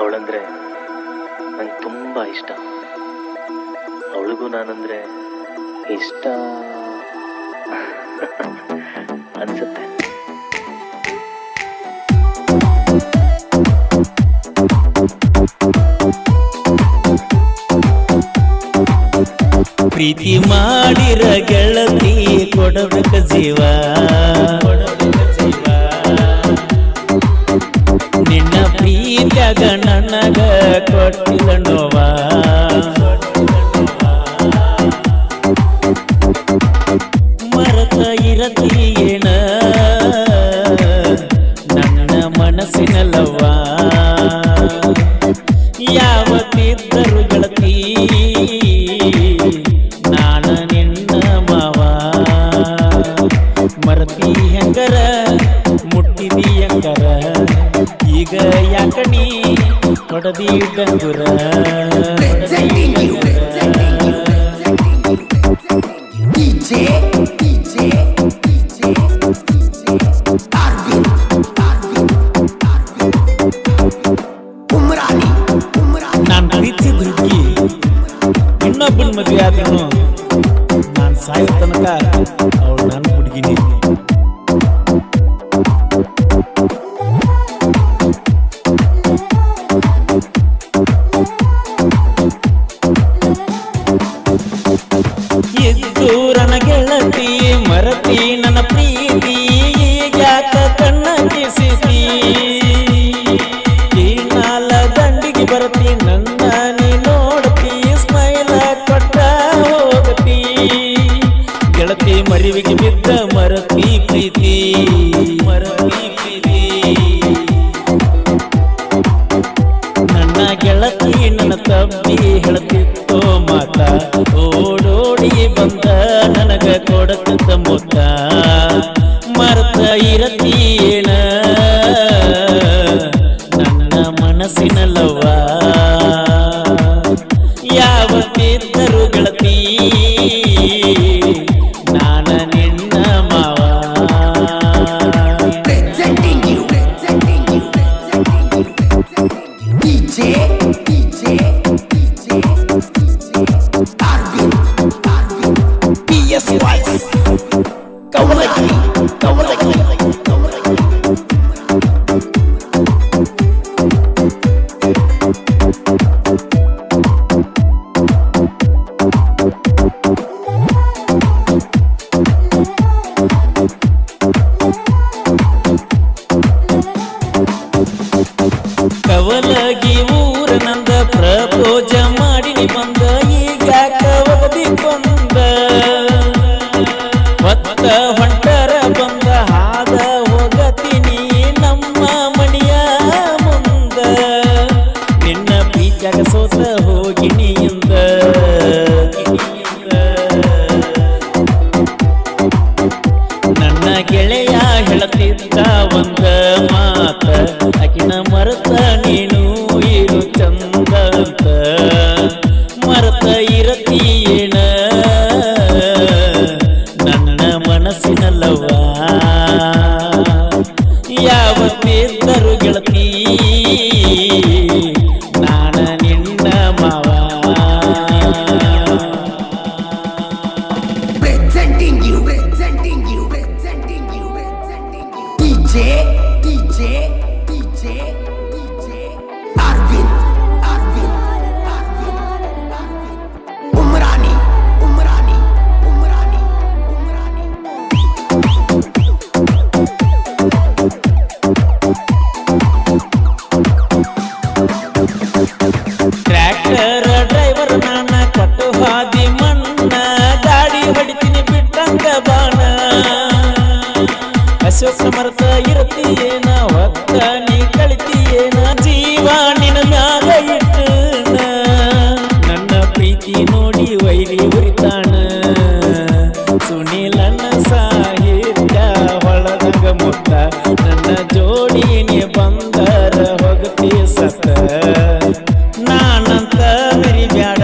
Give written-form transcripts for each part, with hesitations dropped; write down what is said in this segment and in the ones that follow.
ಅವಳಂದ್ರೆ ನಂಗೆ ತುಂಬ ಇಷ್ಟ. ಅವಳಿಗೂ ನಾನಂದ್ರೆ ಇಷ್ಟ ಅನ್ಸುತ್ತೆ. ಪ್ರೀತಿ ಮಾಡಿರ ಗೆಳತಿ ಕೊಡಬೇಕ ಜೀವ, ನಿನ್ನ ಪ್ರೀತಿಯಾಗ ನನಗ ಕೊಟ್ಟಿಲ್ಲ ನೋವ. ಮರೆತ ಇರತೀಯೇನ ನನ್ನ ಮನಸ್ಸಿನಲ್ಲವ್ವ, ಯಾವತ್ತಿದ್ದರು ಗೆಳತಿ ನಾನ ನಿನ್ನ ಮಾವ. ಮರತಿ ಹೆಂಗರ ಮುಟ್ಟಿದಿ ಹೆಂಗರ, ಈಗ ಯಾಕಣಿ ಹೊಡದಿ ಡಂಗುರ. ನಾನ್ ಪ್ರೀತಿಸಿದ ಹುಡುಗಿ ಇನ್ನೊಬ್ಬನ ಮದುವೆ ಆದ್ರೂ ನಾನು ಸಾಯೋ ತನಕ ಅವಳು ನನ್ನ ಹುಡುಗಿನಿ. ಇದ್ದೂರನ ಗೆಳತಿ ಮರತಿ ನನ್ನ ಪ್ರೀತಿ, ಯಾಕ ಕಣ್ಣ ಕಿಸಿತಿ ನಾಲ ದಂಡಿಗೆ ಬರ್ತಿ ನನ್ನ ನೀ ನೋಡ್ತಿ, ಸ್ಮೈಲ ಕೊಟ್ಟ ಹೋಗತಿ. ಗೆಳತಿ ಮರಿವಿಗೆ ಬಿದ್ದ ಮರತಿ ಪ್ರೀತಿ, ಮರತಿ ಪ್ರೀತಿ. ನನ್ನ ಗೆಳತಿ ನನ್ನ ತಪ್ಪಿ ಹೇಳ್ತಿತ್ತೋ ಮಾತ, ಓಡೋಡಿ ಬಂದ ನನಗ ಕೊಡತ್ತ ಮುತ್ತ. ಮರ್ತ ಇರತೀಯೇನ ನನ್ನ ಮನಸ್ಸಿನಲ್ಲವ್ವ, ಯಾವತ್ತಿದ್ದರು ಗೆಳತಿ ನಾನ ನಿನ್ನ ಮಾವ. ಕವಲಗಿ ಊರ ನಂದ ಪ್ರಪೋಜ ಮಾಡಿನಿ ಬಂದ, ಈಗ ಕವದಿ ಕೊಂದ ಹೊತ್ತ ಹೊಂಟರ ಬಂದ ಹಾದ ಹೋಗತೀನಿ ನಮ್ಮ ಮಣಿಯ ಮುಂದ. ನಿನ್ನ ಪ್ರೀತ್ಯಾಗ ಸೋತ ಹೋಗಿನಿಯಿಂದ, ನನ್ನ ಗೆಳೆಯ ಹೇಳತಿದ್ದ ಒಂದ ಮಾತ, ಆಕಿನ ಮರೆತ ನೀನು ಇರು ಚಂದ ಅಂತ. ಮರೆತ ಇರತೀಯೇನ ನನ್ನ ಮನಸ್ಸಿನಲ್ಲವ್ವ, ಯಾವತ್ತಿದ್ದರು ಗೆಳತಿ ನಾನ ನಿನ್ನ ಮಾವ. ಟ್ರ್ಯಾಕ್ಟರ್ ಡ್ರೈವರ್ ನಾನ ಕಟ್ಟು ಹಾದಿ ಮಣ್ಣ, ಗಾಡಿ ಹೊಡಿತೀನಿ ಬಿಟ್ಟಂಗ ಬಾಣ. ಅಶೋಕ ಮರ್ತ ಇರ್ತೀಯೇನ ಹೊತ್ತ ನೀ ಕಳಿತೀಯೇನ, ಜೀವ ನಿನ್ನ ಮ್ಯಾಗ ಇಟ್ಟನ. ನನ್ನ ಪ್ರೀತಿ ನೋಡಿ ವೈರಿ ಉರಿತಾಣ, ಸುನಿಲನ ಸಾಹಿತ್ಯ ಹೊಳದಂಗ ಮುತ್ತ. ನನ್ನ ಜೋಡಿ ನೀ ಬಂದರ ಹೋಗತಿ ಸತ್ತ, ನಾನಂತ ಮೆರಿಬ್ಯಾಡ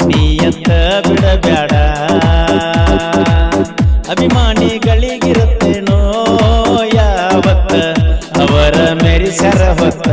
ನೀ ಅಂತ ಬಿಡಬ್ಯಾಡ. ಅಭಿಮಾನಿಗಳಿಗೆ ಮೆರಿಸರ ಹೊತ್ತ